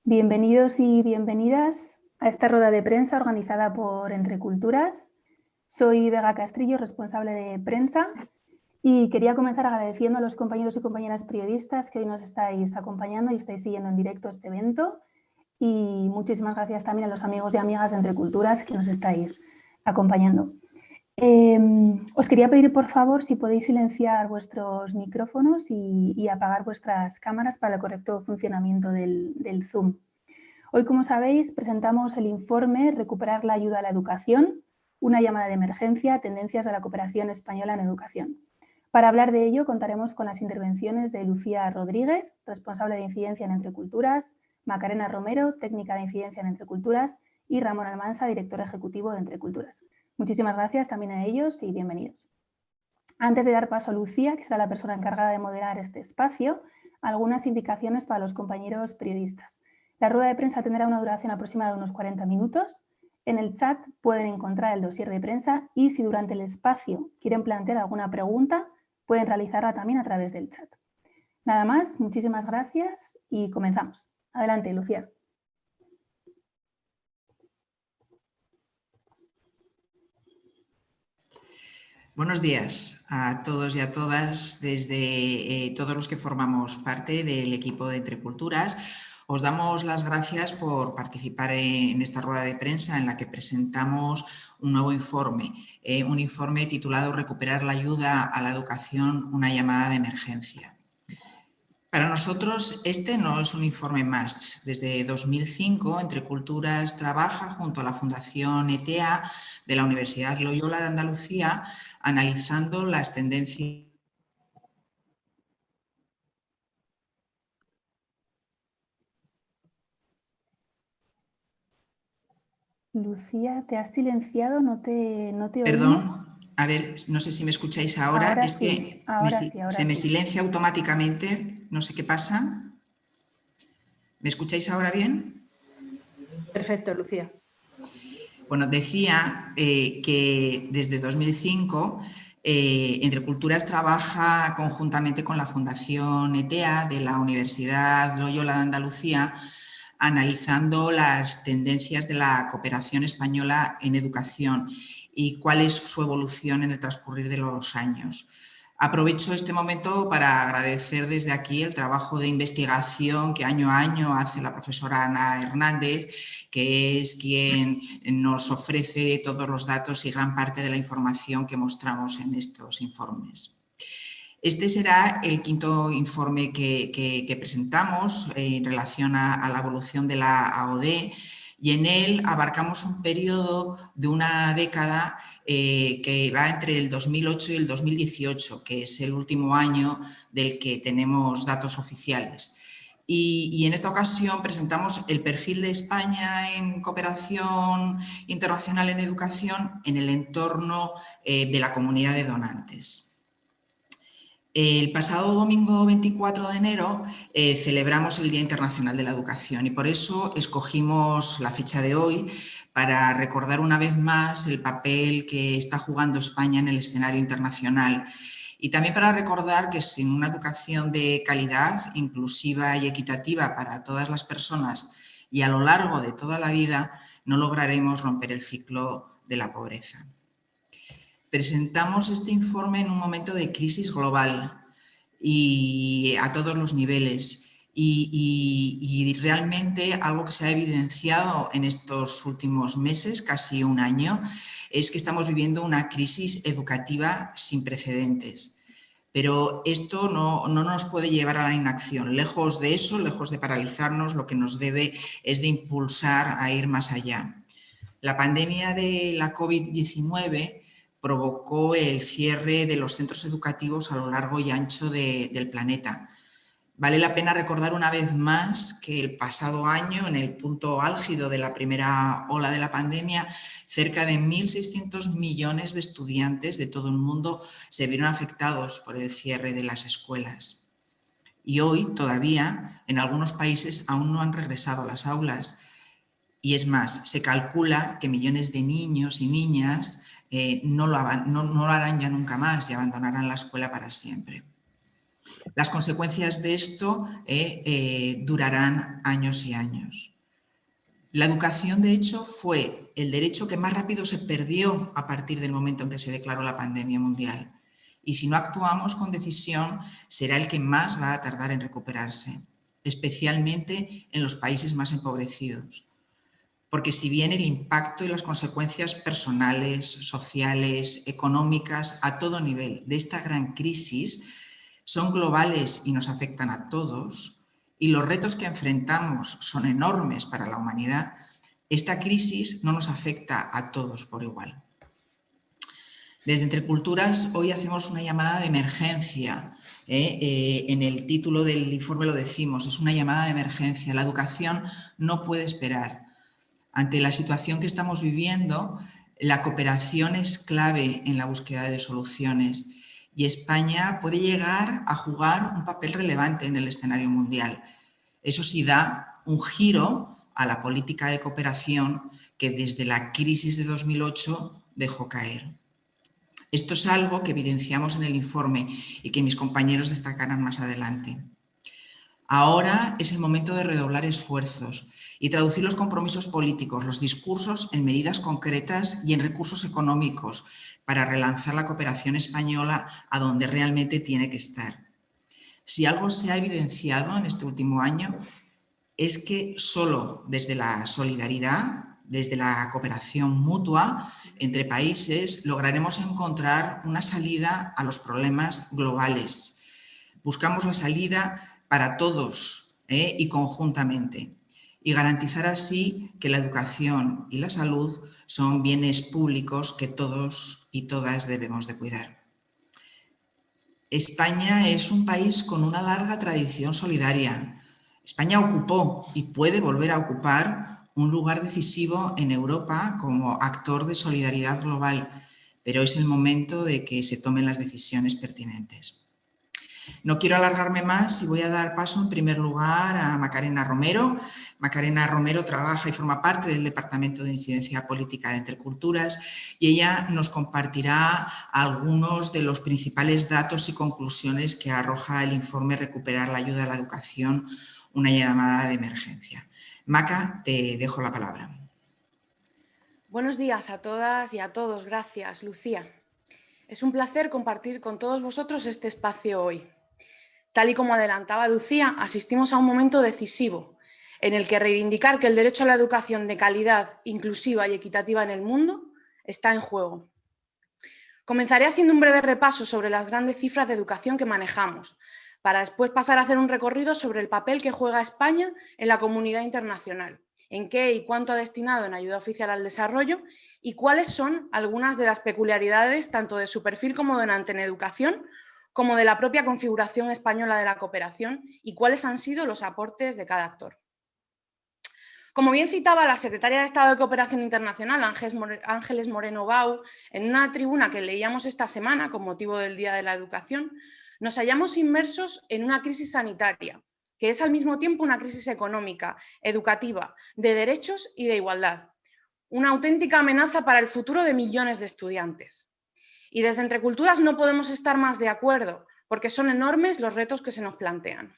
Bienvenidos y bienvenidas a esta rueda de prensa organizada por Entre Culturas. Soy Vega Castrillo, responsable de prensa, y quería comenzar agradeciendo a los compañeros y compañeras periodistas que hoy nos estáis acompañando y estáis siguiendo en directo este evento. Y muchísimas gracias también a los amigos y amigas de Entre Culturas que nos estáis acompañando. Os quería pedir, por favor, si podéis silenciar vuestros micrófonos y apagar vuestras cámaras para el correcto funcionamiento del Zoom. Hoy, como sabéis, presentamos el informe Recuperar la ayuda a la educación, una llamada de emergencia, tendencias de la cooperación española en educación. Para hablar de ello, contaremos con las intervenciones de Lucía Rodríguez, responsable de incidencia en Entre Culturas, Macarena Romero, técnica de incidencia en Entre Culturas, y Ramón Almansa, director ejecutivo de Entre Culturas. Muchísimas gracias también a ellos y bienvenidos. Antes de dar paso a Lucía, que será la persona encargada de moderar este espacio, algunas indicaciones para los compañeros periodistas. La rueda de prensa tendrá una duración aproximada de unos 40 minutos. En el chat pueden encontrar el dossier de prensa y si durante el espacio quieren plantear alguna pregunta, pueden realizarla también a través del chat. Nada más, muchísimas gracias y comenzamos. Adelante, Lucía. Buenos días a todos y a todas, desde todos los que formamos parte del equipo de Entre Culturas. Os damos las gracias por participar en esta rueda de prensa en la que presentamos un nuevo informe, un informe titulado Recuperar la ayuda a la educación, una llamada de emergencia. Para nosotros este no es un informe más. Desde 2005 Entre Culturas trabaja junto a la Fundación ETEA de la Universidad Loyola de Andalucía analizando las tendencias. Lucía, ¿te has silenciado? No te Perdón, oímos. a ver, no sé si me escucháis ahora. Ahora Es sí, que ahora sí. se me silencia automáticamente, no sé qué pasa. ¿Me escucháis ahora bien? Perfecto, Lucía. Bueno, decía que desde 2005 Entre Culturas trabaja conjuntamente con la Fundación ETEA de la Universidad Loyola de Andalucía analizando las tendencias de la cooperación española en educación y cuál es su evolución en el transcurrir de los años. Aprovecho este momento para agradecer desde aquí el trabajo de investigación que año a año hace la profesora Ana Hernández, que es quien nos ofrece todos los datos y gran parte de la información que mostramos en estos informes. Este será el quinto informe que presentamos en relación a la evolución de la AOD y en él abarcamos un periodo de una década que va entre el 2008 y el 2018, que es el último año del que tenemos datos oficiales. Y en esta ocasión presentamos el perfil de España en cooperación internacional en educación en el entorno de la comunidad de donantes. El pasado domingo 24 de enero celebramos el Día Internacional de la Educación y por eso escogimos la fecha de hoy para recordar una vez más el papel que está jugando España en el escenario internacional y también para recordar que sin una educación de calidad, inclusiva y equitativa para todas las personas y a lo largo de toda la vida no lograremos romper el ciclo de la pobreza. Presentamos este informe en un momento de crisis global y a todos los niveles y realmente algo que se ha evidenciado en estos últimos meses, casi un año, es que estamos viviendo una crisis educativa sin precedentes. Pero esto no nos puede llevar a la inacción. Lejos de eso, lejos de paralizarnos, lo que nos debe es de impulsar a ir más allá. La pandemia de la COVID-19 provocó el cierre de los centros educativos a lo largo y ancho del planeta. Vale la pena recordar una vez más que el pasado año, en el punto álgido de la primera ola de la pandemia, cerca de 1.600 millones de estudiantes de todo el mundo se vieron afectados por el cierre de las escuelas. Y hoy, todavía, en algunos países aún no han regresado a las aulas. Y es más, se calcula que millones de niños y niñas no lo harán ya nunca más y abandonarán la escuela para siempre. Las consecuencias de esto durarán años y años. La educación, de hecho, fue el derecho que más rápido se perdió a partir del momento en que se declaró la pandemia mundial. Y si no actuamos con decisión, será el que más va a tardar en recuperarse, especialmente en los países más empobrecidos. Porque si bien el impacto y las consecuencias personales, sociales, económicas, a todo nivel de esta gran crisis son globales y nos afectan a todos, y los retos que enfrentamos son enormes para la humanidad, esta crisis no nos afecta a todos por igual. Desde Entre Culturas hoy hacemos una llamada de emergencia. En el título del informe lo decimos, es una llamada de emergencia. La educación no puede esperar. Ante la situación que estamos viviendo, la cooperación es clave en la búsqueda de soluciones y España puede llegar a jugar un papel relevante en el escenario mundial. Eso sí da un giro a la política de cooperación que desde la crisis de 2008 dejó caer. Esto es algo que evidenciamos en el informe y que mis compañeros destacarán más adelante. Ahora es el momento de redoblar esfuerzos y traducir los compromisos políticos, los discursos en medidas concretas y en recursos económicos para relanzar la cooperación española a donde realmente tiene que estar. Si algo se ha evidenciado en este último año es que solo desde la solidaridad, desde la cooperación mutua entre países, lograremos encontrar una salida a los problemas globales. Buscamos la salida para todos y conjuntamente y garantizar así que la educación y la salud son bienes públicos que todos y todas debemos de cuidar. España es un país con una larga tradición solidaria. España ocupó y puede volver a ocupar un lugar decisivo en Europa como actor de solidaridad global, pero es el momento de que se tomen las decisiones pertinentes. No quiero alargarme más y voy a dar paso en primer lugar a Macarena Romero. Macarena Romero trabaja y forma parte del Departamento de Incidencia Política de Entre Culturas y ella nos compartirá algunos de los principales datos y conclusiones que arroja el informe Recuperar la ayuda a la educación, una llamada de emergencia. Maca, te dejo la palabra. Buenos días a todas y a todos. Gracias, Lucía. Es un placer compartir con todos vosotros este espacio hoy. Tal y como adelantaba Lucía, asistimos a un momento decisivo en el que reivindicar que el derecho a la educación de calidad, inclusiva y equitativa en el mundo está en juego. Comenzaré haciendo un breve repaso sobre las grandes cifras de educación que manejamos, para después pasar a hacer un recorrido sobre el papel que juega España en la comunidad internacional, en qué y cuánto ha destinado en ayuda oficial al desarrollo y cuáles son algunas de las peculiaridades tanto de su perfil como donante en educación, como de la propia configuración española de la cooperación y cuáles han sido los aportes de cada actor. Como bien citaba la secretaria de Estado de Cooperación Internacional, Ángeles Moreno Bau, en una tribuna que leíamos esta semana con motivo del Día de la Educación, nos hallamos inmersos en una crisis sanitaria, que es al mismo tiempo una crisis económica, educativa, de derechos y de igualdad. Una auténtica amenaza para el futuro de millones de estudiantes. Y desde Entre Culturas no podemos estar más de acuerdo, porque son enormes los retos que se nos plantean.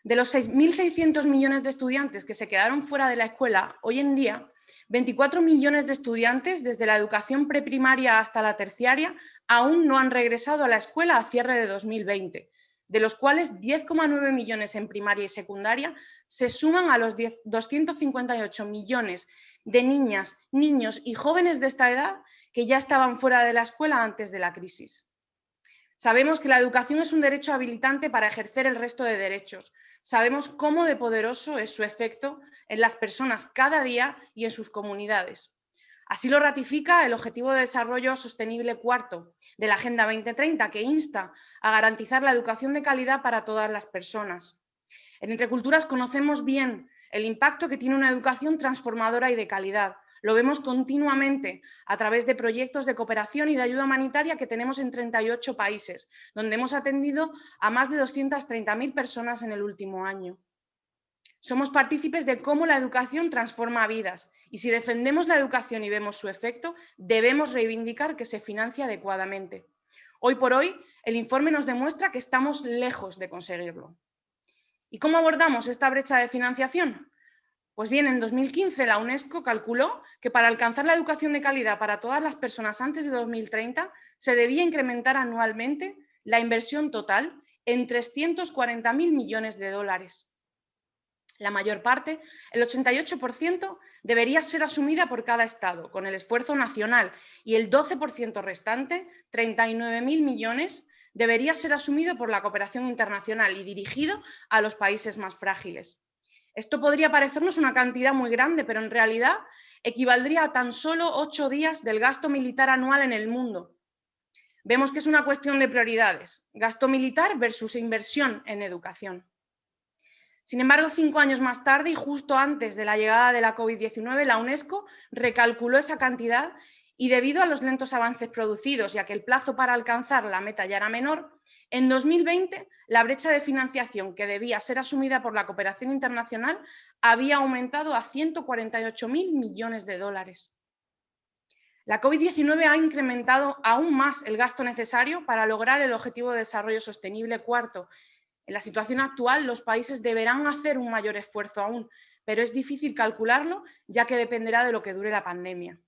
De los 6.600 millones de estudiantes que se quedaron fuera de la escuela, hoy en día, 24 millones de estudiantes, desde la educación preprimaria hasta la terciaria, aún no han regresado a la escuela a cierre de 2020, de los cuales 10,9 millones en primaria y secundaria se suman a los 258 millones de niñas, niños y jóvenes de esta edad que ya estaban fuera de la escuela antes de la crisis. Sabemos que la educación es un derecho habilitante para ejercer el resto de derechos. Sabemos cómo de poderoso es su efecto en las personas cada día y en sus comunidades. Así lo ratifica el Objetivo de Desarrollo Sostenible cuarto de la Agenda 2030, que insta a garantizar la educación de calidad para todas las personas. En Entre Culturas conocemos bien el impacto que tiene una educación transformadora y de calidad. Lo vemos continuamente a través de proyectos de cooperación y de ayuda humanitaria que tenemos en 38 países, donde hemos atendido a más de 230.000 personas en el último año. Somos partícipes de cómo la educación transforma vidas y si defendemos la educación y vemos su efecto, debemos reivindicar que se financie adecuadamente. Hoy por hoy, el informe nos demuestra que estamos lejos de conseguirlo. ¿Y cómo abordamos esta brecha de financiación? Pues bien, en 2015 la UNESCO calculó que para alcanzar la educación de calidad para todas las personas antes de 2030 se debía incrementar anualmente la inversión total en 340.000 millones de dólares. La mayor parte, el 88%, debería ser asumida por cada Estado, con el esfuerzo nacional, y el 12% restante, 39.000 millones, debería ser asumido por la cooperación internacional y dirigido a los países más frágiles. Esto podría parecernos una cantidad muy grande, pero en realidad equivaldría a tan solo 8 días del gasto militar anual en el mundo. Vemos que es una cuestión de prioridades, gasto militar versus inversión en educación. Sin embargo, 5 años más tarde y justo antes de la llegada de la COVID-19, la UNESCO recalculó esa cantidad y debido a los lentos avances producidos y a que el plazo para alcanzar la meta ya era menor, en 2020 la brecha de financiación que debía ser asumida por la cooperación internacional había aumentado a 148.000 millones de dólares. La COVID-19 ha incrementado aún más el gasto necesario para lograr el Objetivo de Desarrollo Sostenible cuarto. En la situación actual, los países deberán hacer un mayor esfuerzo aún, pero es difícil calcularlo, ya que dependerá de lo que dure la pandemia.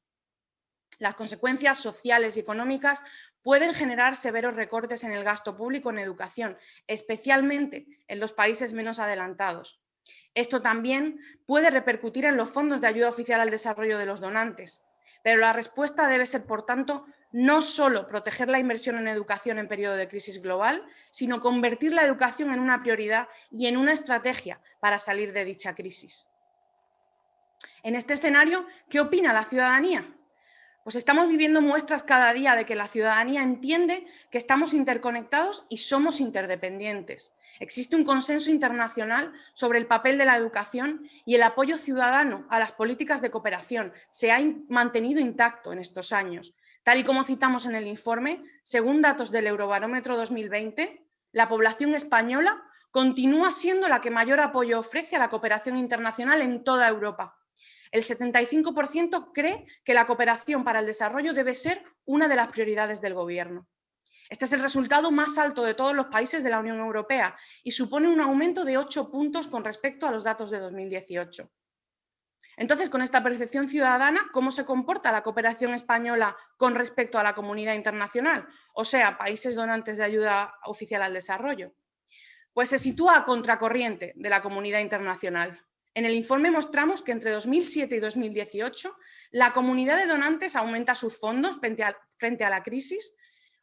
Las consecuencias sociales y económicas pueden generar severos recortes en el gasto público en educación, especialmente en los países menos adelantados. Esto también puede repercutir en los fondos de ayuda oficial al desarrollo de los donantes, pero la respuesta debe ser, por tanto, no solo proteger la inversión en educación en periodo de crisis global, sino convertir la educación en una prioridad y en una estrategia para salir de dicha crisis. En este escenario, ¿qué opina la ciudadanía? Pues estamos viviendo muestras cada día de que la ciudadanía entiende que estamos interconectados y somos interdependientes. Existe un consenso internacional sobre el papel de la educación y el apoyo ciudadano a las políticas de cooperación se ha mantenido intacto en estos años. Tal y como citamos en el informe, según datos del Eurobarómetro 2020, la población española continúa siendo la que mayor apoyo ofrece a la cooperación internacional en toda Europa. El 75% cree que la cooperación para el desarrollo debe ser una de las prioridades del Gobierno. Este es el resultado más alto de todos los países de la Unión Europea y supone un aumento de 8 puntos con respecto a los datos de 2018. Entonces, con esta percepción ciudadana, ¿cómo se comporta la cooperación española con respecto a la comunidad internacional? O sea, países donantes de ayuda oficial al desarrollo. Pues se sitúa a contracorriente de la comunidad internacional. En el informe mostramos que entre 2007 y 2018 la comunidad de donantes aumenta sus fondos frente a la crisis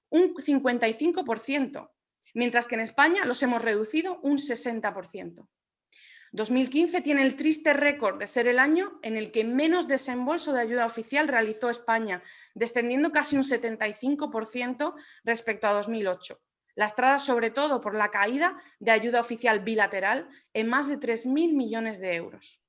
un 55%, mientras que en España los hemos reducido un 60%. 2015 tiene el triste récord de ser el año en el que menos desembolso de ayuda oficial realizó España, descendiendo casi un 75% respecto a 2008. Lastrada sobre todo por la caída de ayuda oficial bilateral en más de 3.000 millones de euros.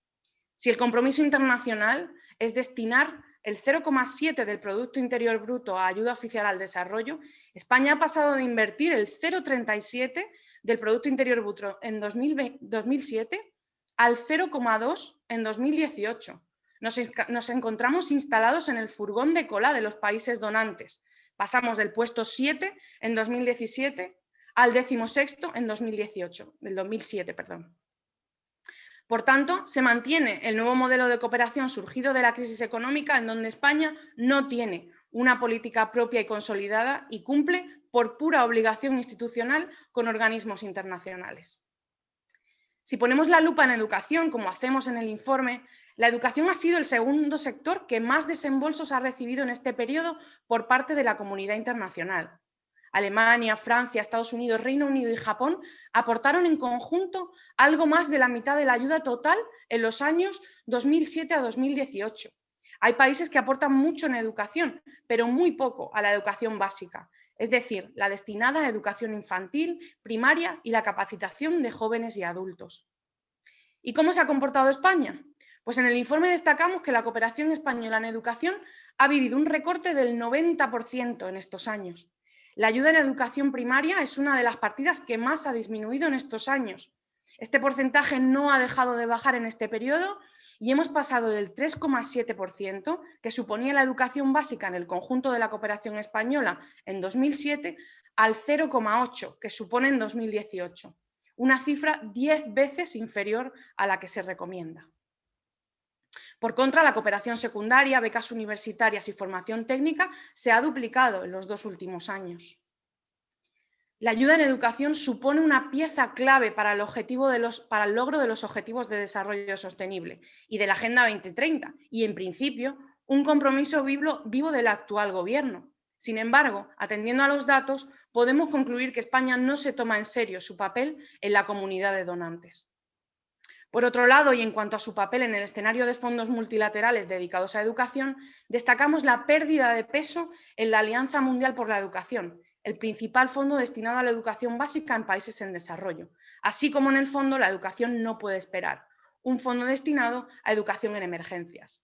Si el compromiso internacional es destinar el 0,7 del Producto Interior Bruto a ayuda oficial al desarrollo, España ha pasado de invertir el 0,37 del Producto Interior Bruto en 2007 al 0,2 en 2018. Nos encontramos instalados en el furgón de cola de los países donantes. Pasamos del puesto 7 en 2017 al 16º en 2007. Por tanto, se mantiene el nuevo modelo de cooperación surgido de la crisis económica en donde España no tiene una política propia y consolidada y cumple por pura obligación institucional con organismos internacionales. Si ponemos la lupa en educación, como hacemos en el informe, la educación ha sido el segundo sector que más desembolsos ha recibido en este periodo por parte de la comunidad internacional. Alemania, Francia, Estados Unidos, Reino Unido y Japón aportaron en conjunto algo más de la mitad de la ayuda total en los años 2007 a 2018. Hay países que aportan mucho en educación, pero muy poco a la educación básica, es decir, la destinada a educación infantil, primaria y la capacitación de jóvenes y adultos. ¿Y cómo se ha comportado España? Pues en el informe destacamos que la cooperación española en educación ha vivido un recorte del 90% en estos años. La ayuda en educación primaria es una de las partidas que más ha disminuido en estos años. Este porcentaje no ha dejado de bajar en este periodo y hemos pasado del 3,7% que suponía la educación básica en el conjunto de la cooperación española en 2007 al 0,8% que supone en 2018, una cifra 10 veces inferior a la que se recomienda. Por contra, la cooperación secundaria, becas universitarias y formación técnica se ha duplicado en los 2 últimos años. La ayuda en educación supone una pieza clave para el logro de los objetivos de desarrollo sostenible y de la Agenda 2030 y, en principio, un compromiso vivo del actual gobierno. Sin embargo, atendiendo a los datos, podemos concluir que España no se toma en serio su papel en la comunidad de donantes. Por otro lado, y en cuanto a su papel en el escenario de fondos multilaterales dedicados a educación, destacamos la pérdida de peso en la Alianza Mundial por la Educación, el principal fondo destinado a la educación básica en países en desarrollo, así como en el fondo La Educación No Puede Esperar, un fondo destinado a educación en emergencias.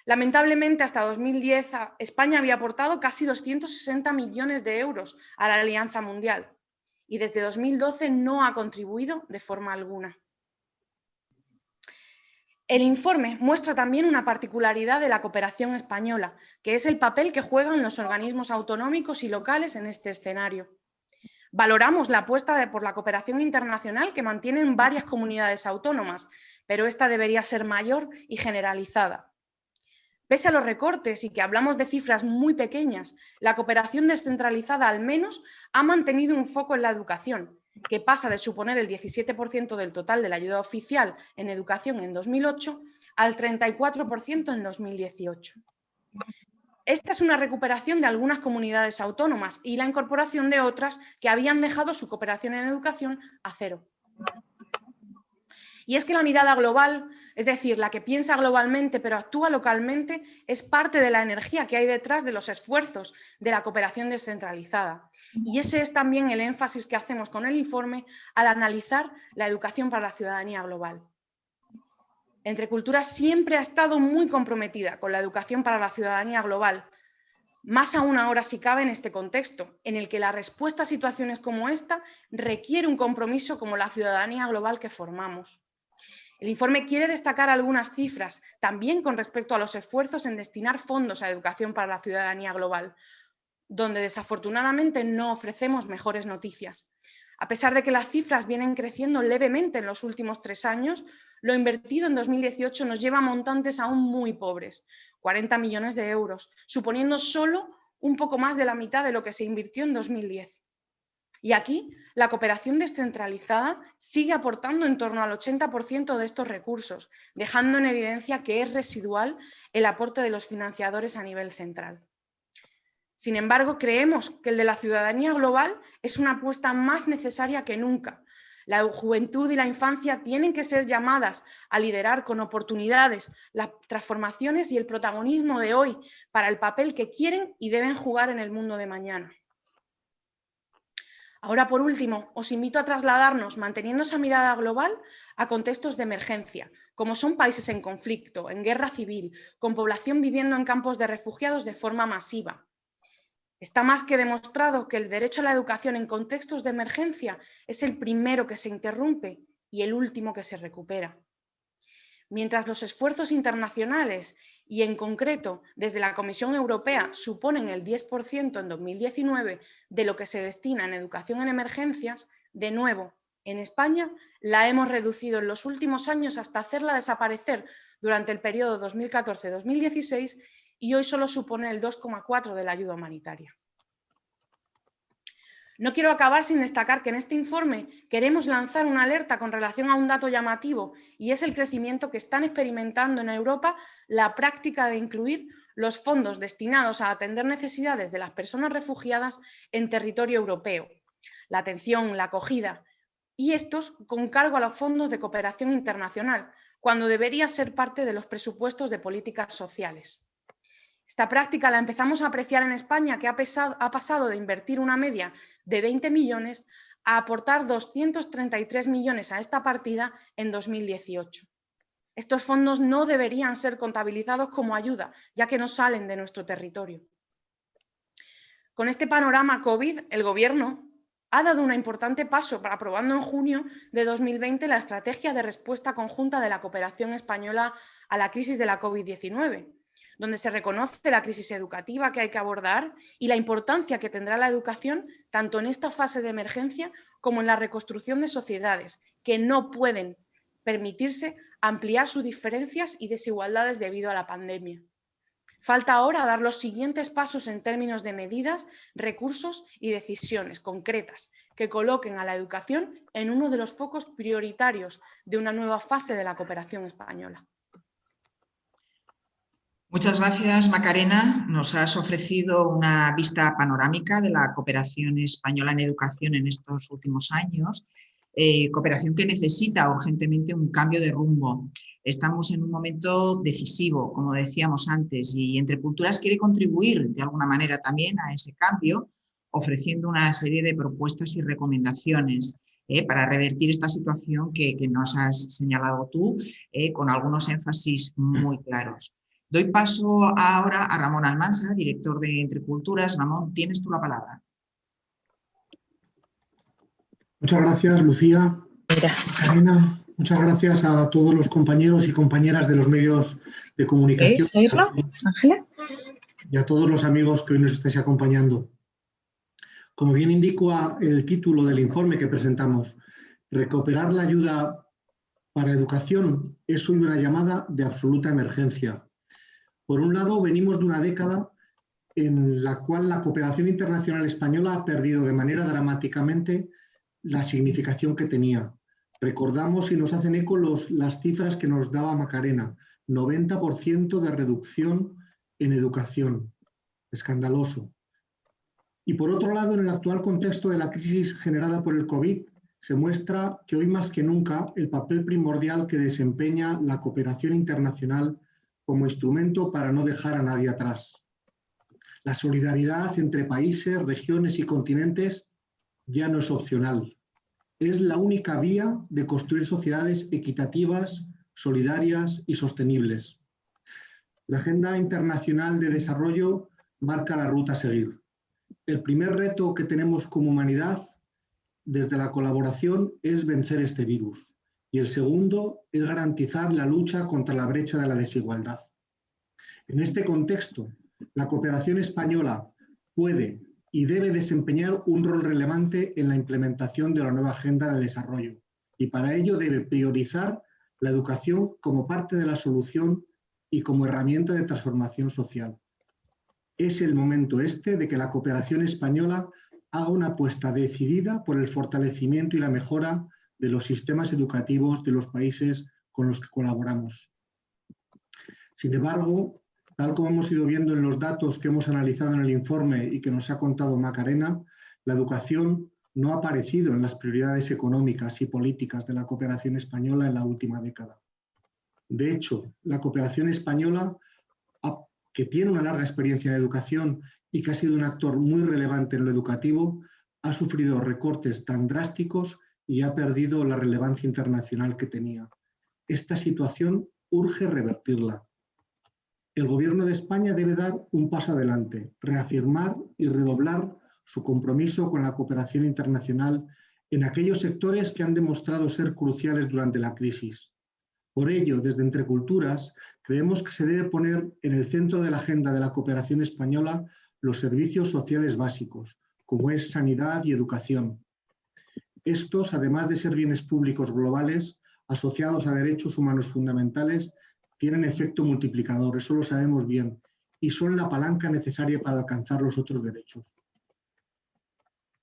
Lamentablemente, hasta 2010, España había aportado casi 260 millones de euros a la Alianza Mundial y desde 2012 no ha contribuido de forma alguna. El informe muestra también una particularidad de la cooperación española, que es el papel que juegan los organismos autonómicos y locales en este escenario. Valoramos la apuesta por la cooperación internacional que mantienen varias comunidades autónomas, pero esta debería ser mayor y generalizada. Pese a los recortes y que hablamos de cifras muy pequeñas, la cooperación descentralizada al menos ha mantenido un foco en la educación, que pasa de suponer el 17% del total de la ayuda oficial en educación en 2008 al 34% en 2018. Esta es una recuperación de algunas comunidades autónomas y la incorporación de otras que habían dejado su cooperación en educación a cero. Y es que la mirada global, es decir, la que piensa globalmente pero actúa localmente, es parte de la energía que hay detrás de los esfuerzos de la cooperación descentralizada. Y ese es también el énfasis que hacemos con el informe al analizar la educación para la ciudadanía global. Entre Culturas siempre ha estado muy comprometida con la educación para la ciudadanía global, más aún ahora si cabe en este contexto, en el que la respuesta a situaciones como esta requiere un compromiso como la ciudadanía global que formamos. El informe quiere destacar algunas cifras, también con respecto a los esfuerzos en destinar fondos a educación para la ciudadanía global, donde desafortunadamente no ofrecemos mejores noticias. A pesar de que las cifras vienen creciendo levemente en los últimos 3 años, lo invertido en 2018 nos lleva a montantes aún muy pobres, 40 millones de euros, suponiendo solo un poco más de la mitad de lo que se invirtió en 2010. Y aquí, la cooperación descentralizada sigue aportando en torno al 80% de estos recursos, dejando en evidencia que es residual el aporte de los financiadores a nivel central. Sin embargo, creemos que el de la ciudadanía global es una apuesta más necesaria que nunca. La juventud y la infancia tienen que ser llamadas a liderar con oportunidades las transformaciones y el protagonismo de hoy para el papel que quieren y deben jugar en el mundo de mañana. Ahora, por último, os invito a trasladarnos, manteniendo esa mirada global, a contextos de emergencia, como son países en conflicto, en guerra civil, con población viviendo en campos de refugiados de forma masiva. Está más que demostrado que el derecho a la educación en contextos de emergencia es el primero que se interrumpe y el último que se recupera. Mientras los esfuerzos internacionales y, en concreto, desde la Comisión Europea suponen el 10% en 2019 de lo que se destina en educación en emergencias, de nuevo, en España la hemos reducido en los últimos años hasta hacerla desaparecer durante el periodo 2014-2016 y hoy solo supone el 2,4% de la ayuda humanitaria. No quiero acabar sin destacar que en este informe queremos lanzar una alerta con relación a un dato llamativo y es el crecimiento que están experimentando en Europa la práctica de incluir los fondos destinados a atender necesidades de las personas refugiadas en territorio europeo, la atención, la acogida, y estos con cargo a los fondos de cooperación internacional, cuando debería ser parte de los presupuestos de políticas sociales. Esta práctica la empezamos a apreciar en España, que ha pasado de invertir una media de 20 millones a aportar 233 millones a esta partida en 2018. Estos fondos no deberían ser contabilizados como ayuda, ya que no salen de nuestro territorio. Con este panorama COVID, el Gobierno ha dado un importante paso para aprobando en junio de 2020 la Estrategia de Respuesta Conjunta de la Cooperación Española a la crisis de la COVID-19, donde se reconoce la crisis educativa que hay que abordar y la importancia que tendrá la educación tanto en esta fase de emergencia como en la reconstrucción de sociedades que no pueden permitirse ampliar sus diferencias y desigualdades debido a la pandemia. Falta ahora dar los siguientes pasos en términos de medidas, recursos y decisiones concretas que coloquen a la educación en uno de los focos prioritarios de una nueva fase de la cooperación española. Muchas gracias, Macarena. Nos has ofrecido una vista panorámica de la cooperación española en educación en estos últimos años, cooperación que necesita urgentemente un cambio de rumbo. Estamos en un momento decisivo, como decíamos antes, y Entre Culturas quiere contribuir de alguna manera también a ese cambio, ofreciendo una serie de propuestas y recomendaciones para revertir esta situación que nos has señalado tú, con algunos énfasis muy claros. Doy paso ahora a Ramón Almansa, director de Entre Culturas. Ramón, tienes tú la palabra. Muchas gracias, Lucía. Karina, muchas gracias a todos los compañeros y compañeras de los medios de comunicación. Ángela. Y a todos los amigos que hoy nos estáis acompañando. Como bien indica el título del informe que presentamos, recuperar la ayuda para educación es hoy una llamada de absoluta emergencia. Por un lado, venimos de una década en la cual la cooperación internacional española ha perdido de manera dramáticamente la significación que tenía. Recordamos y nos hacen eco las cifras que nos daba Macarena, 90% de reducción en educación, escandaloso. Y por otro lado, en el actual contexto de la crisis generada por el COVID, se muestra que hoy más que nunca el papel primordial que desempeña la cooperación internacional como instrumento para no dejar a nadie atrás. La solidaridad entre países, regiones y continentes ya no es opcional. Es la única vía de construir sociedades equitativas, solidarias y sostenibles. La Agenda Internacional de Desarrollo marca la ruta a seguir. El primer reto que tenemos como humanidad desde la colaboración es vencer este virus. Y el segundo es garantizar la lucha contra la brecha de la desigualdad. En este contexto, la cooperación española puede y debe desempeñar un rol relevante en la implementación de la nueva Agenda de Desarrollo, y para ello debe priorizar la educación como parte de la solución y como herramienta de transformación social. Es el momento de que la cooperación española haga una apuesta decidida por el fortalecimiento y la mejora de los sistemas educativos de los países con los que colaboramos. Sin embargo, tal como hemos ido viendo en los datos que hemos analizado en el informe y que nos ha contado Macarena, la educación no ha aparecido en las prioridades económicas y políticas de la cooperación española en la última década. De hecho, la cooperación española, que tiene una larga experiencia en educación y que ha sido un actor muy relevante en lo educativo, ha sufrido recortes tan drásticos y ha perdido la relevancia internacional que tenía. Esta situación urge revertirla. El Gobierno de España debe dar un paso adelante, reafirmar y redoblar su compromiso con la cooperación internacional en aquellos sectores que han demostrado ser cruciales durante la crisis. Por ello, desde Entre Culturas, creemos que se debe poner en el centro de la agenda de la cooperación española los servicios sociales básicos, como es sanidad y educación. Estos, además de ser bienes públicos globales asociados a derechos humanos fundamentales, tienen efecto multiplicador, eso lo sabemos bien, y son la palanca necesaria para alcanzar los otros derechos.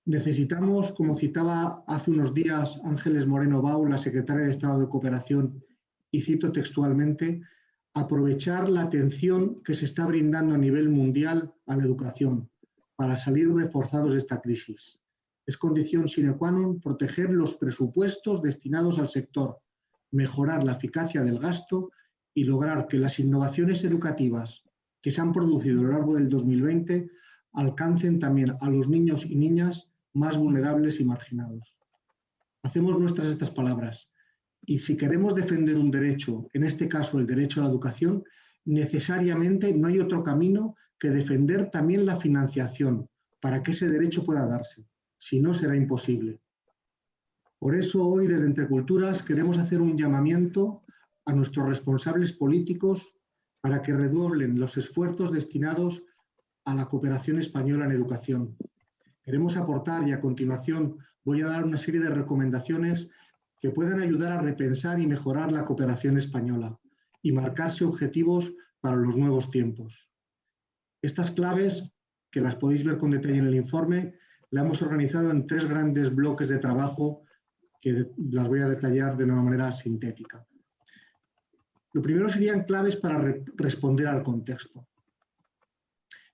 Necesitamos, como citaba hace unos días Ángeles Moreno Bau, la secretaria de Estado de Cooperación, y cito textualmente, aprovechar la atención que se está brindando a nivel mundial a la educación para salir reforzados de esta crisis. Es condición sine qua non proteger los presupuestos destinados al sector, mejorar la eficacia del gasto y lograr que las innovaciones educativas que se han producido a lo largo del 2020 alcancen también a los niños y niñas más vulnerables y marginados. Hacemos nuestras estas palabras y si queremos defender un derecho, en este caso el derecho a la educación, necesariamente no hay otro camino que defender también la financiación para que ese derecho pueda darse. Si no, será imposible. Por eso hoy desde Entre Culturas queremos hacer un llamamiento a nuestros responsables políticos para que redoblen los esfuerzos destinados a la cooperación española en educación. Queremos aportar y a continuación voy a dar una serie de recomendaciones que puedan ayudar a repensar y mejorar la cooperación española y marcarse objetivos para los nuevos tiempos. Estas claves, que las podéis ver con detalle en el informe, la hemos organizado en 3 grandes bloques de trabajo que las voy a detallar de una manera sintética. Lo primero serían claves para responder al contexto.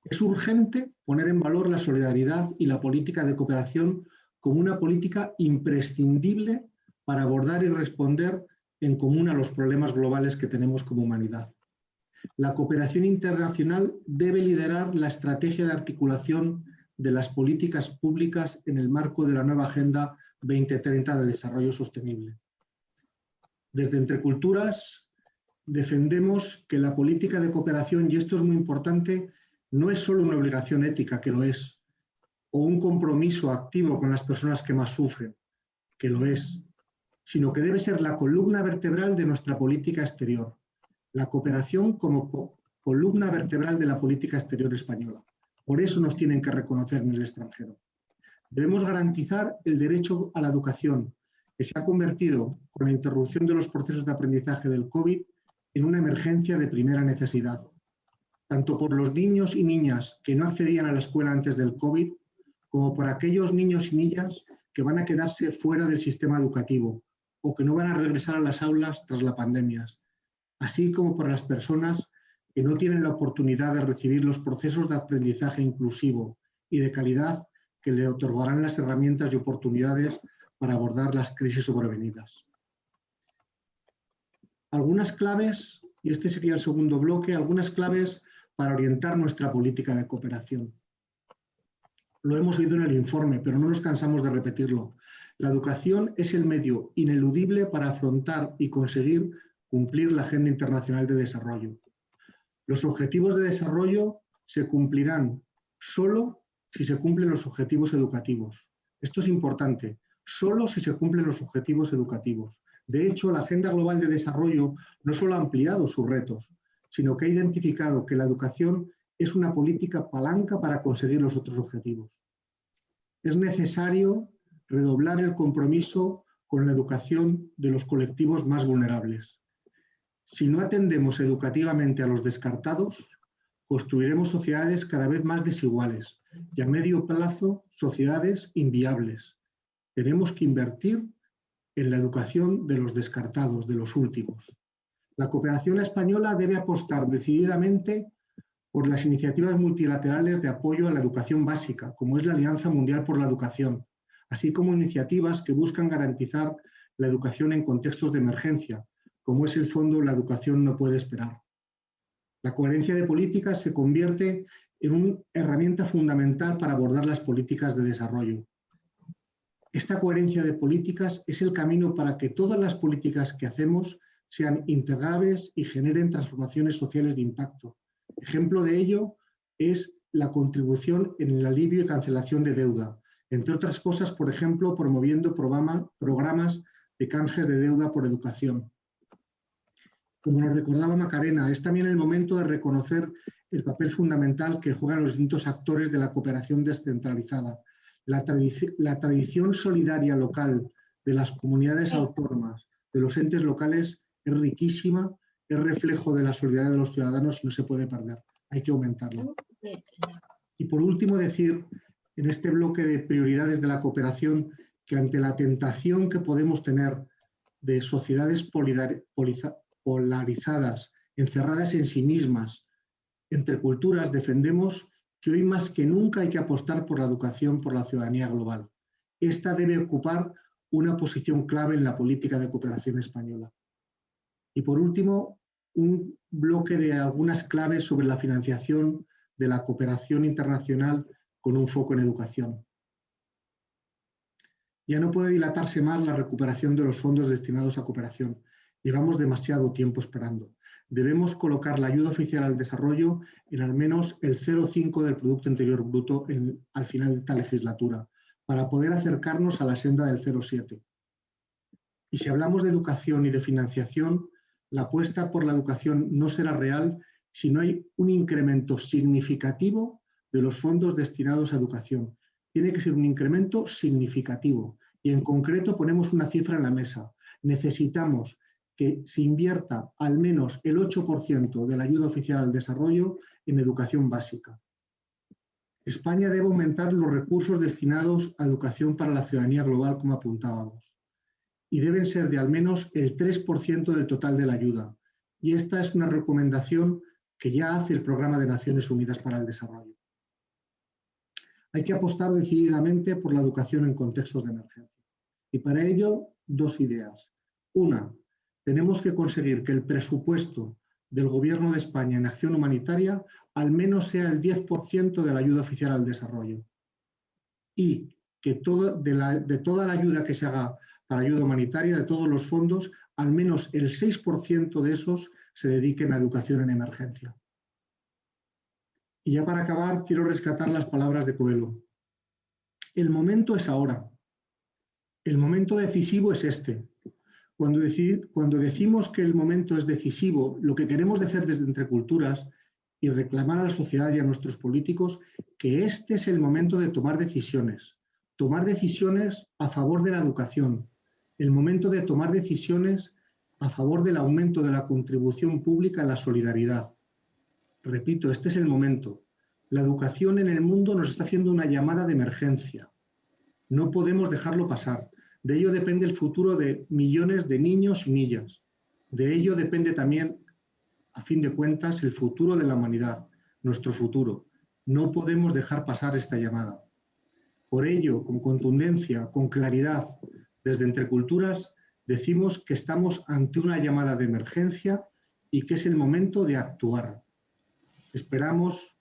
Es urgente poner en valor la solidaridad y la política de cooperación como una política imprescindible para abordar y responder en común a los problemas globales que tenemos como humanidad. La cooperación internacional debe liderar la estrategia de articulación de las políticas públicas en el marco de la nueva Agenda 2030 de Desarrollo Sostenible. Desde Entre Culturas defendemos que la política de cooperación, y esto es muy importante, no es solo una obligación ética, que lo es, o un compromiso activo con las personas que más sufren, que lo es, sino que debe ser la columna vertebral de nuestra política exterior, la cooperación como columna vertebral de la política exterior española. Por eso nos tienen que reconocer en el extranjero. Debemos garantizar el derecho a la educación, que se ha convertido, con la interrupción de los procesos de aprendizaje del COVID, en una emergencia de primera necesidad, tanto por los niños y niñas que no accedían a la escuela antes del COVID, como por aquellos niños y niñas que van a quedarse fuera del sistema educativo o que no van a regresar a las aulas tras la pandemia, así como por las personas que no tienen la oportunidad de recibir los procesos de aprendizaje inclusivo y de calidad que le otorgarán las herramientas y oportunidades para abordar las crisis sobrevenidas. Algunas claves, y este sería el segundo bloque, algunas claves para orientar nuestra política de cooperación. Lo hemos oído en el informe, pero no nos cansamos de repetirlo. La educación es el medio ineludible para afrontar y conseguir cumplir la Agenda Internacional de Desarrollo. Los objetivos de desarrollo se cumplirán solo si se cumplen los objetivos educativos. Esto es importante, solo si se cumplen los objetivos educativos. De hecho, la Agenda Global de Desarrollo no solo ha ampliado sus retos, sino que ha identificado que la educación es una política palanca para conseguir los otros objetivos. Es necesario redoblar el compromiso con la educación de los colectivos más vulnerables. Si no atendemos educativamente a los descartados, construiremos sociedades cada vez más desiguales y a medio plazo sociedades inviables. Tenemos que invertir en la educación de los descartados, de los últimos. La cooperación española debe apostar decididamente por las iniciativas multilaterales de apoyo a la educación básica, como es la Alianza Mundial por la Educación, así como iniciativas que buscan garantizar la educación en contextos de emergencia, como es el Fondo La Educación No Puede Esperar. La coherencia de políticas se convierte en una herramienta fundamental para abordar las políticas de desarrollo. Esta coherencia de políticas es el camino para que todas las políticas que hacemos sean integrables y generen transformaciones sociales de impacto. Ejemplo de ello es la contribución en el alivio y cancelación de deuda, entre otras cosas, por ejemplo, promoviendo programas de canjes de deuda por educación. Como nos recordaba Macarena, es también el momento de reconocer el papel fundamental que juegan los distintos actores de la cooperación descentralizada. La tradición solidaria local de las comunidades autónomas, de los entes locales, es riquísima, es reflejo de la solidaridad de los ciudadanos y no se puede perder, hay que aumentarla. Y por último decir, en este bloque de prioridades de la cooperación, que ante la tentación que podemos tener de sociedades polarizadas, encerradas en sí mismas, Entre Culturas defendemos que hoy más que nunca hay que apostar por la educación, por la ciudadanía global. Esta debe ocupar una posición clave en la política de cooperación española. Y por último, un bloque de algunas claves sobre la financiación de la cooperación internacional con un foco en educación. Ya no puede dilatarse más la recuperación de los fondos destinados a cooperación. Llevamos demasiado tiempo esperando. Debemos colocar la ayuda oficial al desarrollo en al menos el 0,5 del Producto Interior Bruto al final de esta legislatura, para poder acercarnos a la senda del 0,7. Y si hablamos de educación y de financiación, la apuesta por la educación no será real si no hay un incremento significativo de los fondos destinados a educación. Tiene que ser un incremento significativo. Y en concreto ponemos una cifra en la mesa. Necesitamos que se invierta al menos el 8% de la ayuda oficial al desarrollo en educación básica. España debe aumentar los recursos destinados a educación para la ciudadanía global, como apuntábamos, y deben ser de al menos el 3% del total de la ayuda. Y esta es una recomendación que ya hace el Programa de Naciones Unidas para el Desarrollo. Hay que apostar decididamente por la educación en contextos de emergencia. Y para ello, dos ideas. Una, tenemos que conseguir que el presupuesto del Gobierno de España en acción humanitaria al menos sea el 10% de la ayuda oficial al desarrollo. Y que de toda la ayuda que se haga para ayuda humanitaria, de todos los fondos, al menos el 6% de esos se dediquen a educación en emergencia. Y ya para acabar, quiero rescatar las palabras de Coelho. El momento es ahora. El momento decisivo es este. Cuando decimos que el momento es decisivo, lo que queremos decir desde Entre Culturas y reclamar a la sociedad y a nuestros políticos que este es el momento de tomar decisiones a favor de la educación, el momento de tomar decisiones a favor del aumento de la contribución pública a la solidaridad. Repito, este es el momento. La educación en el mundo nos está haciendo una llamada de emergencia. No podemos dejarlo pasar. De ello depende el futuro de millones de niños y niñas. De ello depende también, a fin de cuentas, el futuro de la humanidad, nuestro futuro. No podemos dejar pasar esta llamada. Por ello, con contundencia, con claridad, desde Entre Culturas, decimos que estamos ante una llamada de emergencia y que es el momento de actuar. Esperamos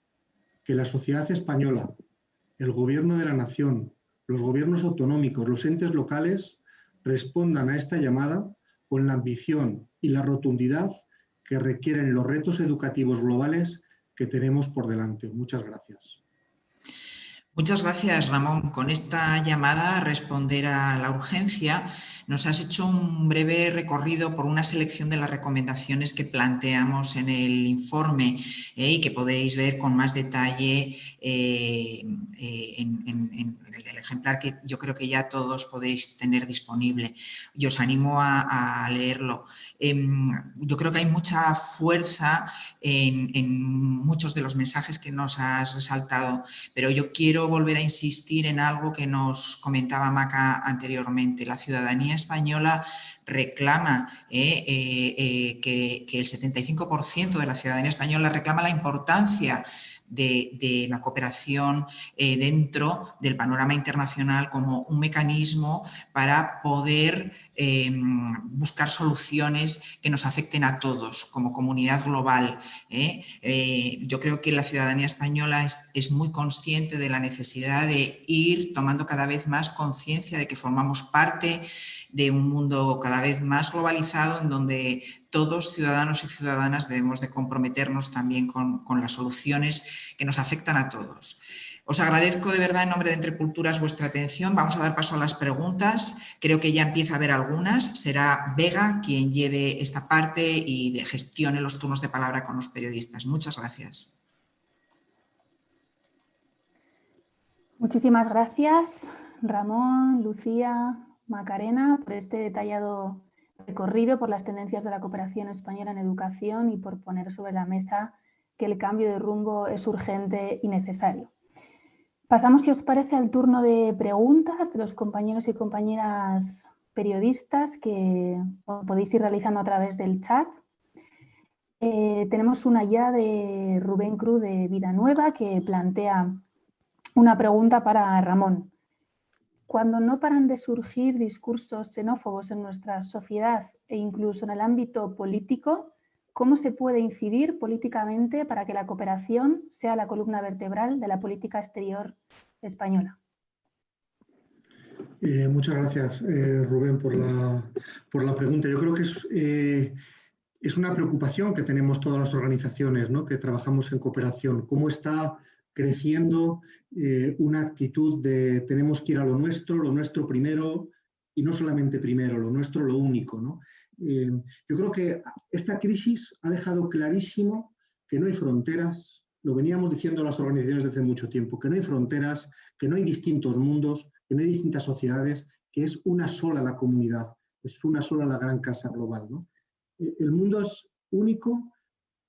que la sociedad española, el Gobierno de la Nación, los gobiernos autonómicos, los entes locales, respondan a esta llamada con la ambición y la rotundidad que requieren los retos educativos globales que tenemos por delante. Muchas gracias. Muchas gracias, Ramón. Con esta llamada a responder a la urgencia, nos has hecho un breve recorrido por una selección de las recomendaciones que planteamos en el informe y que podéis ver con más detalle en el ejemplar que yo creo que ya todos podéis tener disponible. Y os animo a leerlo. Yo creo que hay mucha fuerza en muchos de los mensajes que nos has resaltado, pero yo quiero volver a insistir en algo que nos comentaba Maca anteriormente. La ciudadanía española reclama que el 75% de la ciudadanía española reclama la importancia de la cooperación dentro del panorama internacional como un mecanismo para poder buscar soluciones que nos afecten a todos como comunidad global. Yo creo que la ciudadanía española es muy consciente de la necesidad de ir tomando cada vez más conciencia de que formamos parte de un mundo cada vez más globalizado en donde todos, ciudadanos y ciudadanas, debemos de comprometernos también con las soluciones que nos afectan a todos. Os agradezco de verdad en nombre de Entre Culturas vuestra atención. Vamos a dar paso a las preguntas. Creo que ya empieza a haber algunas. Será Vega quien lleve esta parte y gestione los turnos de palabra con los periodistas. Muchas gracias. Muchísimas gracias, Ramón, Lucía, Macarena, por este detallado recorrido por las tendencias de la cooperación española en educación y por poner sobre la mesa que el cambio de rumbo es urgente y necesario. Pasamos, si os parece, al turno de preguntas de los compañeros y compañeras periodistas que podéis ir realizando a través del chat. Tenemos una ya de Rubén Cruz de Vida Nueva que plantea una pregunta para Ramón. Cuando no paran de surgir discursos xenófobos en nuestra sociedad e incluso en el ámbito político, ¿cómo se puede incidir políticamente para que la cooperación sea la columna vertebral de la política exterior española? Muchas gracias, Rubén, por la pregunta. Yo creo que es una preocupación que tenemos todas las organizaciones, ¿no?, que trabajamos en cooperación. ¿Cómo está creciendo una actitud de tenemos que ir a lo nuestro primero, y no solamente primero, lo nuestro lo único, ¿no? Yo creo que esta crisis ha dejado clarísimo que no hay fronteras, lo veníamos diciendo las organizaciones desde mucho tiempo, que no hay fronteras, que no hay distintos mundos, que no hay distintas sociedades, que es una sola la comunidad, es una sola la gran casa global, ¿no? El mundo es único,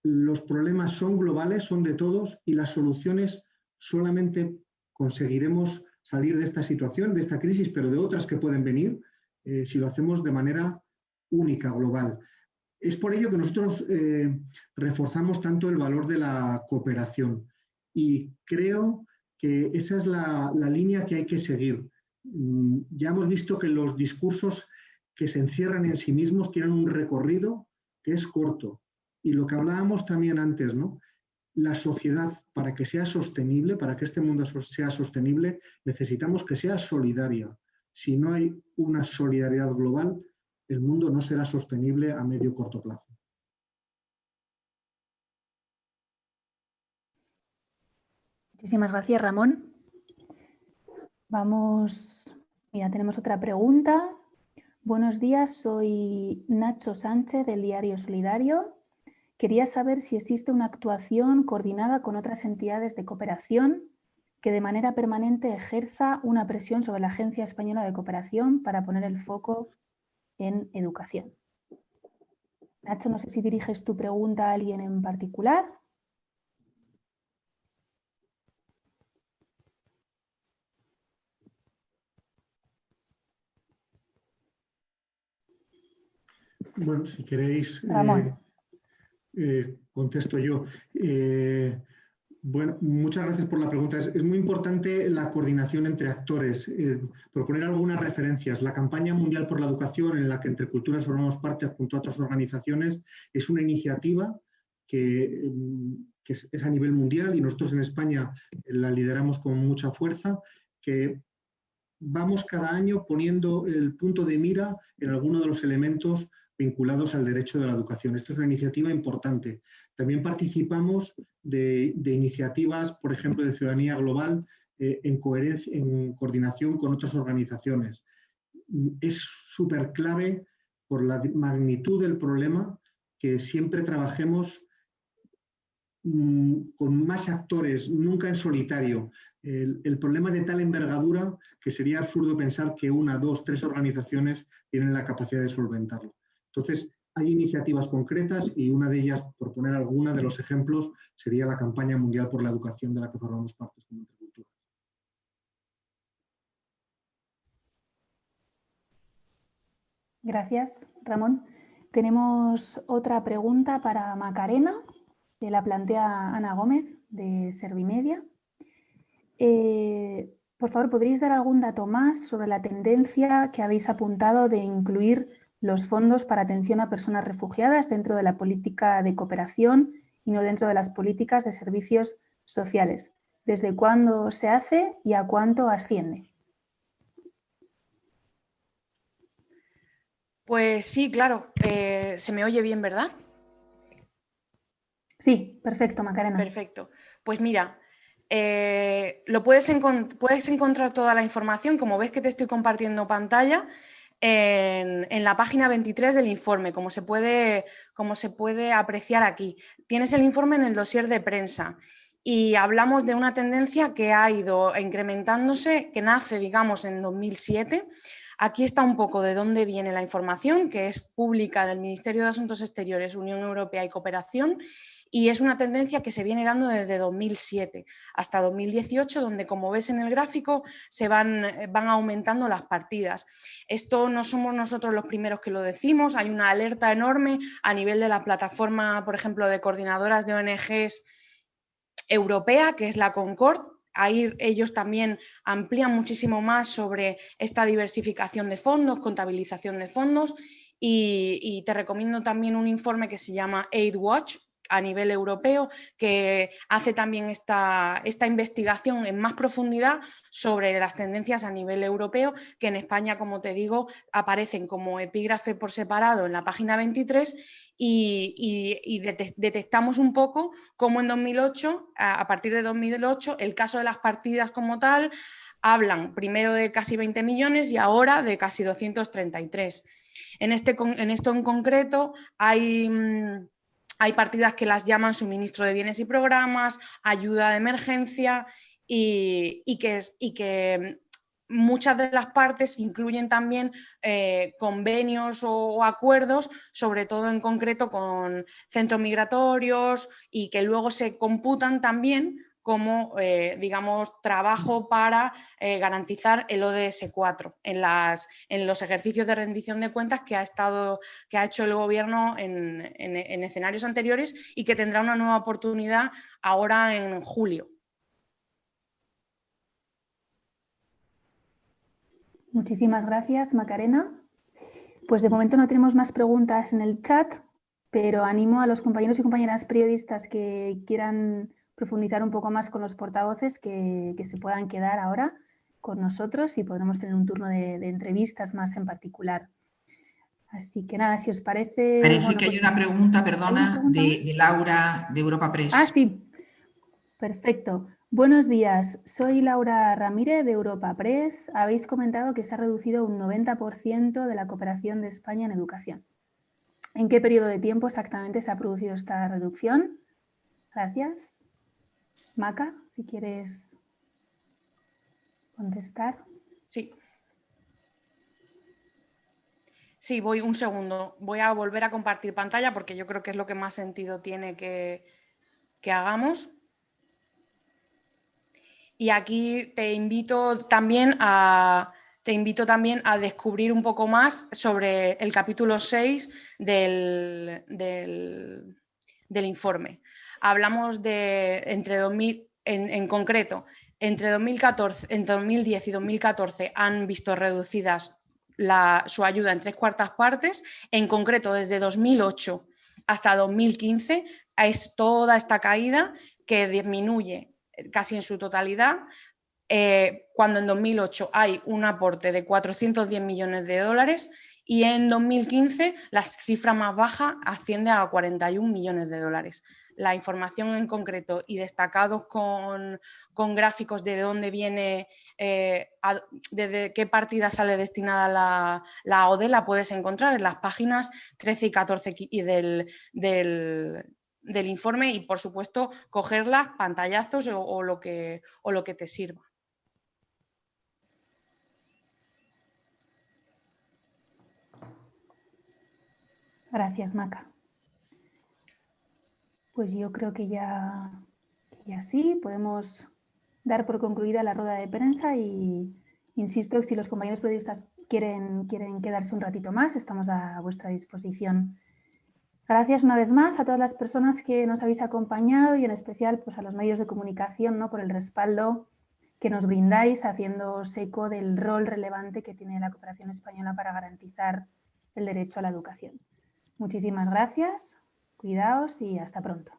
los problemas son globales, son de todos, y las soluciones solamente conseguiremos salir de esta situación, de esta crisis, pero de otras que pueden venir, si lo hacemos de manera única, global. Es por ello que nosotros reforzamos tanto el valor de la cooperación, y creo que esa es la línea que hay que seguir. Ya hemos visto que los discursos que se encierran en sí mismos tienen un recorrido que es corto. Y lo que hablábamos también antes, ¿no? La sociedad, para que sea sostenible, para que este mundo sea sostenible, necesitamos que sea solidaria. Si no hay una solidaridad global, el mundo no será sostenible a medio o corto plazo. Muchísimas gracias, Ramón. Vamos, mira, tenemos otra pregunta. Buenos días, soy Nacho Sánchez del Diario Solidario. Quería saber si existe una actuación coordinada con otras entidades de cooperación que de manera permanente ejerza una presión sobre la Agencia Española de Cooperación para poner el foco en educación. Nacho, no sé si diriges tu pregunta a alguien en particular. Bueno, si queréis, contesto yo. Bueno, muchas gracias por la pregunta. Es muy importante la coordinación entre actores. Por poner algunas referencias, la campaña mundial por la educación, en la que Entre Culturas formamos parte junto a otras organizaciones, es una iniciativa que es a nivel mundial, y nosotros en España la lideramos con mucha fuerza, que vamos cada año poniendo el punto de mira en alguno de los elementos vinculados al derecho de la educación. Esto es una iniciativa importante. También participamos de iniciativas, por ejemplo, de ciudadanía global, en coordinación con otras organizaciones. Es súper clave, por la magnitud del problema, que siempre trabajemos con más actores, nunca en solitario. El problema es de tal envergadura que sería absurdo pensar que una, dos, tres organizaciones tienen la capacidad de solventarlo. Entonces, hay iniciativas concretas, y una de ellas, por poner alguna de los ejemplos, sería la campaña mundial por la educación, de la que formamos parte como Entre Culturas. Gracias, Ramón. Tenemos otra pregunta para Macarena, que la plantea Ana Gómez, de Servimedia. Por favor, ¿podríais dar algún dato más sobre la tendencia que habéis apuntado de incluir los fondos para atención a personas refugiadas dentro de la política de cooperación y no dentro de las políticas de servicios sociales? ¿Desde cuándo se hace y a cuánto asciende? Pues sí, claro. ¿Se me oye bien, verdad? Sí, perfecto, Macarena. Perfecto. Pues mira, puedes encontrar toda la información, como ves que te estoy compartiendo pantalla, en la página 23 del informe, como se puede apreciar aquí. Tienes el informe en el dossier de prensa, y hablamos de una tendencia que ha ido incrementándose, que nace, digamos, en 2007. Aquí está un poco de dónde viene la información, que es pública, del Ministerio de Asuntos Exteriores, Unión Europea y Cooperación, y es una tendencia que se viene dando desde 2007 hasta 2018, donde, como ves en el gráfico, se van aumentando las partidas. Esto no somos nosotros los primeros que lo decimos, hay una alerta enorme a nivel de la plataforma, por ejemplo, de coordinadoras de ONGs europea, que es la Concord. Ahí ellos también amplían muchísimo más sobre esta diversificación de fondos, contabilización de fondos, y te recomiendo también un informe que se llama Aid Watch, a nivel europeo, que hace también esta investigación en más profundidad sobre las tendencias a nivel europeo, que en España, como te digo, aparecen como epígrafe por separado en la página 23 y detectamos un poco cómo en 2008, a partir de 2008, el caso de las partidas como tal, hablan primero de casi 20 millones y ahora de casi 233. En esto en concreto hay partidas que las llaman suministro de bienes y programas, ayuda de emergencia y que muchas de las partes incluyen también convenios o acuerdos, sobre todo en concreto con centros migratorios, y que luego se computan también como, digamos, trabajo para garantizar el ODS 4 en los ejercicios de rendición de cuentas que ha hecho el Gobierno en escenarios anteriores y que tendrá una nueva oportunidad ahora en julio. Muchísimas gracias, Macarena. Pues de momento no tenemos más preguntas en el chat, pero animo a los compañeros y compañeras periodistas que quieran profundizar un poco más con los portavoces que se puedan quedar ahora con nosotros y podremos tener un turno de entrevistas más en particular. Así que nada, si os parece... Parece bueno, que pues, hay una pregunta, perdona, ¿hay una pregunta de Laura de Europa Press. Ah, sí. Perfecto. Buenos días, soy Laura Ramírez de Europa Press. Habéis comentado que se ha reducido un 90% de la cooperación de España en educación. ¿En qué periodo de tiempo exactamente se ha producido esta reducción? Gracias. Maca, si quieres contestar. Sí. Sí, voy un segundo. Voy a volver a compartir pantalla porque yo creo que es lo que más sentido tiene que hagamos. Y aquí te invito también a descubrir un poco más sobre el capítulo 6 del informe. Hablamos de en concreto, entre 2010 y 2014 han visto reducidas su ayuda en 3/4 partes. En concreto, desde 2008 hasta 2015 es toda esta caída que disminuye casi en su totalidad, cuando en 2008 hay un aporte de 410 millones de dólares y en 2015 la cifra más baja asciende a 41 millones de dólares. La información en concreto y destacados con gráficos de dónde viene, desde qué partida sale destinada la ODE, la puedes encontrar en las páginas 13 y 14 del informe y, por supuesto, cogerlas, pantallazos o lo que te sirva. Gracias, Maca. Pues yo creo que ya sí, podemos dar por concluida la rueda de prensa y insisto, si los compañeros periodistas quieren quedarse un ratito más, estamos a vuestra disposición. Gracias una vez más a todas las personas que nos habéis acompañado y en especial pues, a los medios de comunicación, ¿no? por el respaldo que nos brindáis, haciéndoos eco del rol relevante que tiene la cooperación española para garantizar el derecho a la educación. Muchísimas gracias, cuidaos y hasta pronto.